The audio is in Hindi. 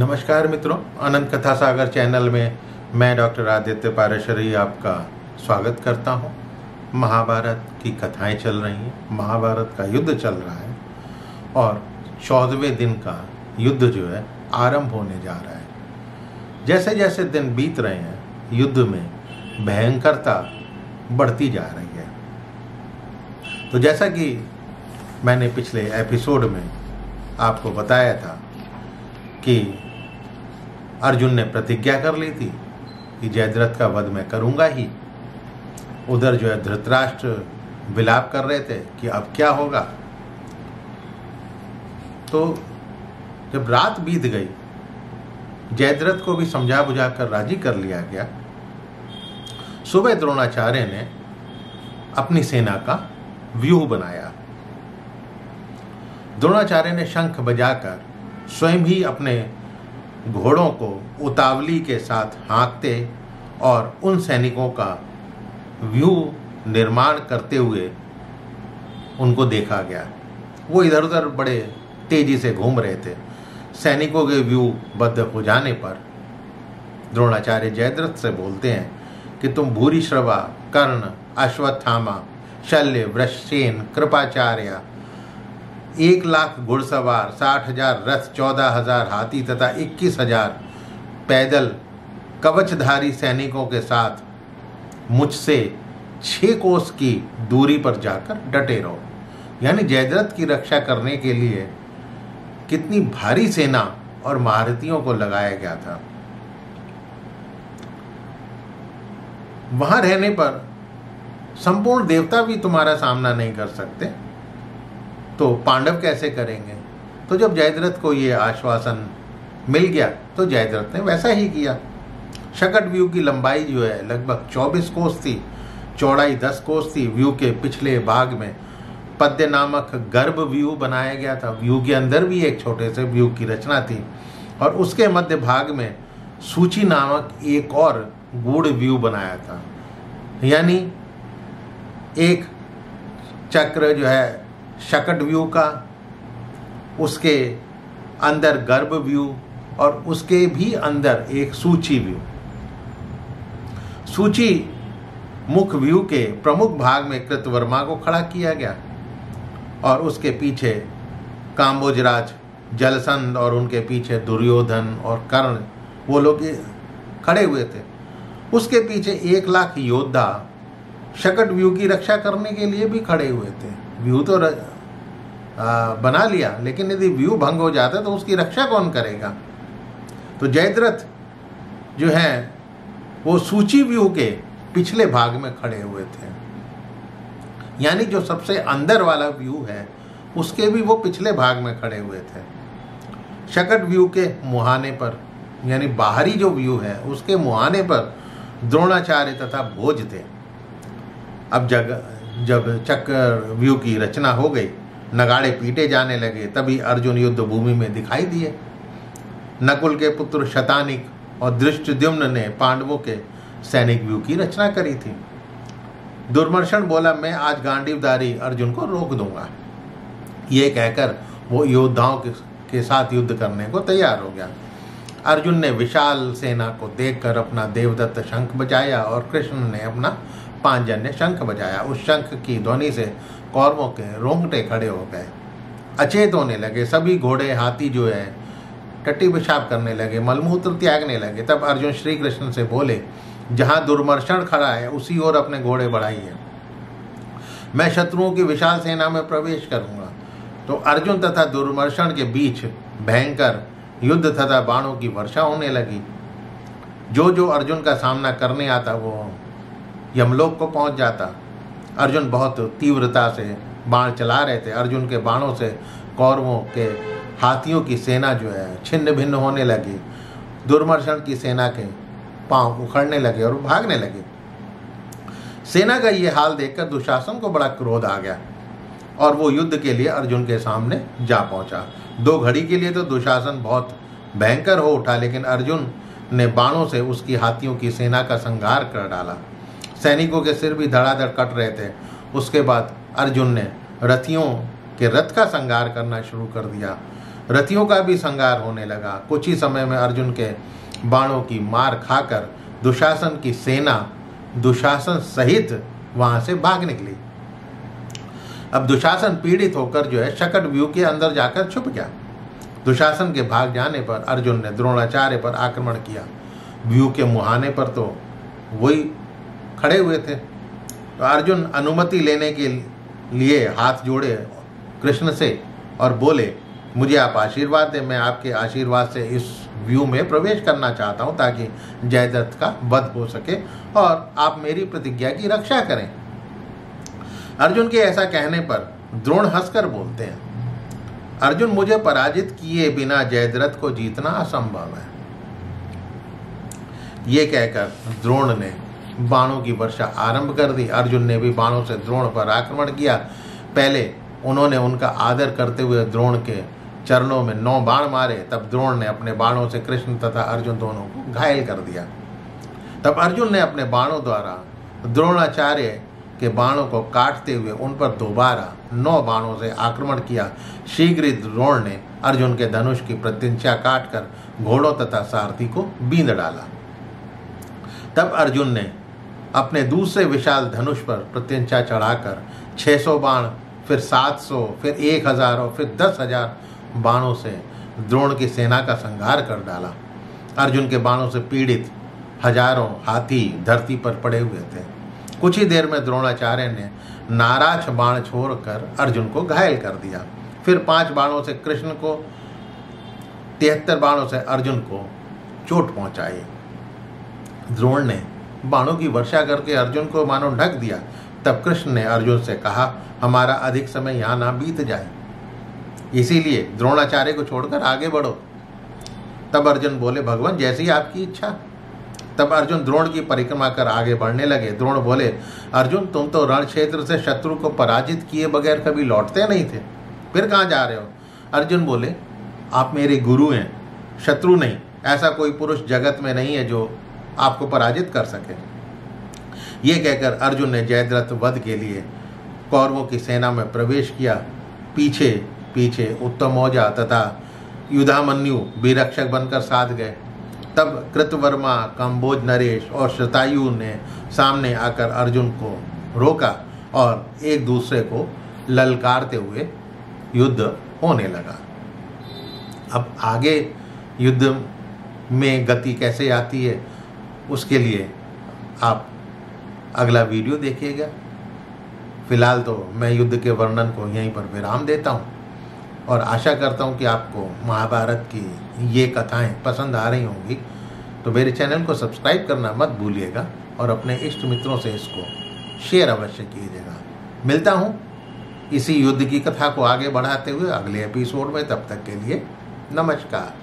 नमस्कार मित्रों, अनंत कथा सागर चैनल में मैं डॉक्टर आदित्य पाराशरी आपका स्वागत करता हूं। महाभारत की कथाएं चल रही हैं, महाभारत का युद्ध चल रहा है और 14वें दिन का युद्ध जो है आरंभ होने जा रहा है। जैसे जैसे दिन बीत रहे हैं, युद्ध में भयंकरता बढ़ती जा रही है। तो जैसा कि मैंने पिछले एपिसोड में आपको बताया था कि अर्जुन ने प्रतिज्ञा कर ली थी कि जयद्रथ का वध मैं करूंगा ही। उधर जो है धृतराष्ट्र विलाप कर रहे थे कि अब क्या होगा। तो जब रात बीत गई, जयद्रथ को भी समझा बुझा कर राजी कर लिया गया। सुबह द्रोणाचार्य ने अपनी सेना का व्यूह बनाया। द्रोणाचार्य ने शंख बजाकर स्वयं ही अपने घोड़ों को उतावली के साथ हाँकते और उन सैनिकों का व्यूह निर्माण करते हुए उनको देखा गया। वो इधर उधर बड़े तेजी से घूम रहे थे। सैनिकों के व्यूह बद्ध हो जाने पर द्रोणाचार्य जयद्रथ से बोलते हैं कि तुम भूरिश्रवा, कर्ण, अश्वत्थामा, शल्य, वृषसेन, कृपाचार्य, 1,00,000 घुड़सवार, 60,000 रथ, 14,000 हाथी तथा 21,000 पैदल कवचधारी सैनिकों के साथ मुझसे 6 कोस की दूरी पर जाकर डटे रहो। यानी जयद्रथ की रक्षा करने के लिए कितनी भारी सेना और महारथियों को लगाया गया था। वहां रहने पर संपूर्ण देवता भी तुम्हारा सामना नहीं कर सकते, तो पांडव कैसे करेंगे। तो जब जयद्रथ को ये आश्वासन मिल गया तो जयद्रथ ने वैसा ही किया। शकट व्यू की लंबाई जो है लगभग 24 कोस थी, चौड़ाई 10 कोस थी। व्यू के पिछले भाग में पद्य नामक गर्भ व्यू बनाया गया था। व्यू के अंदर भी एक छोटे से व्यू की रचना थी और उसके मध्य भाग में सूची नामक एक और गूढ़ व्यू बनाया था। यानी एक चक्र जो है शकट व्यू का, उसके अंदर गर्भ व्यू और उसके भी अंदर एक सूची व्यू। सूची मुख व्यू के प्रमुख भाग में कृतवर्मा को खड़ा किया गया और उसके पीछे काम्बोजराज, जलसंध और उनके पीछे दुर्योधन और कर्ण, वो लोग खड़े हुए थे। उसके पीछे 1,00,000 योद्धा शकट व्यू की रक्षा करने के लिए भी खड़े हुए थे। व्यू तो बना लिया, लेकिन यदि व्यू भंग हो जाता तो उसकी रक्षा कौन करेगा। तो जयद्रथ जो है वो सूची व्यू के पिछले भाग में खड़े हुए थे। यानी जो सबसे अंदर वाला व्यू है उसके भी वो पिछले भाग में खड़े हुए थे। शकट व्यू के मुहाने पर, यानी बाहरी जो व्यू है उसके मुहाने पर द्रोणाचार्य तथा भोज थे। अब जब चक्र व्यू की रचना हो गई, नगाड़े पीटे जाने लगे, तभी अर्जुन युद्ध भूमि में दिखाई दिए। नकुल के पुत्र शतानिक और धृष्टद्युम्न ने पांडवों के सैनिक व्यू की रचना करी थी। दुर्मर्शन बोला, मैं आज गांडीवधारी अर्जुन को रोक दूंगा। ये कहकर वो योद्धाओं के साथ युद्ध करने को तैयार हो गया। अर्जुन ने विशाल सेना को देखकर अपना देवदत्त शंख बजाया और कृष्ण ने अपना पांचजन्य शंख बजाया। उस शंख की ध्वनि से कौरवों के रोंगटे खड़े हो गए, अचेत होने लगे। सभी घोड़े, हाथी जो है टट्टी पेशाब करने लगे, मलमूत्र त्यागने लगे। तब अर्जुन श्री कृष्ण से बोले, जहां दुर्मर्शन खड़ा है उसी ओर अपने घोड़े बढ़ाइए, मैं शत्रुओं की विशाल सेना में प्रवेश करूंगा। तो अर्जुन तथा दुर्मर्शन के बीच भयंकर युद्ध तथा बाणों की वर्षा होने लगी। जो जो अर्जुन का सामना करने आता वो यमलोक को पहुंच जाता। अर्जुन बहुत तीव्रता से बाण चला रहे थे। अर्जुन के बाणों से कौरवों के हाथियों की सेना जो है छिन्न भिन्न होने लगी। दुर्मर्शन की सेना के पांव उखड़ने लगे और भागने लगे। सेना का ये हाल देखकर दुशासन को बड़ा क्रोध आ गया और वो युद्ध के लिए अर्जुन के सामने जा पहुंचा। 2 घड़ी के लिए तो दुशासन बहुत भयंकर हो उठा, लेकिन अर्जुन ने बाणों से उसकी हाथियों की सेना का संहार कर डाला। सैनिकों के सिर भी धड़ाधड़ कट रहे थे। उसके बाद अर्जुन ने रथियों के रथ का संहार करना शुरू कर दिया। रथियों का भी संहार होने लगा। कुछ ही समय में अर्जुन के बाणों की मार खाकर दुशासन की सेना दुशासन सहित वहां से भाग निकली। अब दुशासन पीड़ित होकर जो है शकट व्यूह के अंदर जाकर छुप गया। दुशासन के भाग जाने पर अर्जुन ने द्रोणाचार्य पर आक्रमण किया। व्यूह के मुहाने पर तो वही खड़े हुए थे। तो अर्जुन अनुमति लेने के लिए हाथ जोड़े कृष्ण से और बोले, मुझे आप आशीर्वाद दें, मैं आपके आशीर्वाद से इस व्यू में प्रवेश करना चाहता हूं ताकि जयद्रथ का वध हो सके और आप मेरी प्रतिज्ञा की रक्षा करें। अर्जुन के ऐसा कहने पर द्रोण हंसकर बोलते हैं, अर्जुन, मुझे पराजित किए बिना जयद्रथ को जीतना असंभव है। ये कहकर द्रोण ने बाणों की वर्षा आरंभ कर दी। अर्जुन ने भी बाणों से द्रोण पर आक्रमण किया। पहले उन्होंने उनका आदर करते हुए द्रोण के चरणों में 9 बाण मारे। तब द्रोण ने अपने बाणों से कृष्ण तथा अर्जुन दोनों को घायल कर दिया। तब अर्जुन ने अपने बाणों द्वारा द्रोणाचार्य के बाणों को काटते हुए उन पर दोबारा 9 बाणों से आक्रमण किया। शीघ्र ही द्रोण ने अर्जुन के धनुष की प्रत्यंचा काटकर घोड़ों तथा सारथी को बींध डाला। तब अर्जुन ने अपने दूसरे विशाल धनुष पर प्रत्यंचा चढ़ाकर 600 बाण, फिर 700, फिर 1000 और फिर 10,000 बाणों से द्रोण की सेना का संहार कर डाला। अर्जुन के बाणों से पीड़ित हजारों हाथी धरती पर पड़े हुए थे। कुछ ही देर में द्रोणाचार्य ने नाराज बाण छोड़कर अर्जुन को घायल कर दिया। फिर 5 बाणों से कृष्ण को, 73 बाणों से अर्जुन को चोट पहुंचाई। द्रोण ने बाणों की वर्षा करके अर्जुन को मानो ढक दिया। तब कृष्ण ने अर्जुन से कहा, हमारा अधिक समय यहाँ ना बीत जाए, इसीलिए द्रोणाचार्य को छोड़कर आगे बढ़ो। तब अर्जुन बोले, भगवान, जैसी आपकी इच्छा। तब अर्जुन द्रोण की परिक्रमा कर आगे बढ़ने लगे। द्रोण बोले, अर्जुन, तुम तो रण क्षेत्र से शत्रु को पराजित किए बगैर कभी लौटते नहीं थे, फिर कहाँ जा रहे हो? अर्जुन बोले, आप मेरे गुरु हैं, शत्रु नहीं। ऐसा कोई पुरुष जगत में नहीं है जो आपको पराजित कर सके। ये कहकर अर्जुन ने जयद्रथ वध के लिए कौरवों की सेना में प्रवेश किया। पीछे पीछे उत्तमौजा तथा युधामन्यु भी रक्षक बनकर साथ गए। तब कृतवर्मा, कंबोज नरेश और शतायु ने सामने आकर अर्जुन को रोका और एक दूसरे को ललकारते हुए युद्ध होने लगा। अब आगे युद्ध में गति कैसे आती है उसके लिए आप अगला वीडियो देखिएगा। फिलहाल तो मैं युद्ध के वर्णन को यहीं पर विराम देता हूँ और आशा करता हूँ कि आपको महाभारत की ये कथाएं पसंद आ रही होंगी। तो मेरे चैनल को सब्सक्राइब करना मत भूलिएगा और अपने इष्ट मित्रों से इसको शेयर अवश्य कीजिएगा। मिलता हूँ इसी युद्ध की कथा को आगे बढ़ाते हुए अगले एपिसोड में। तब तक के लिए नमस्कार।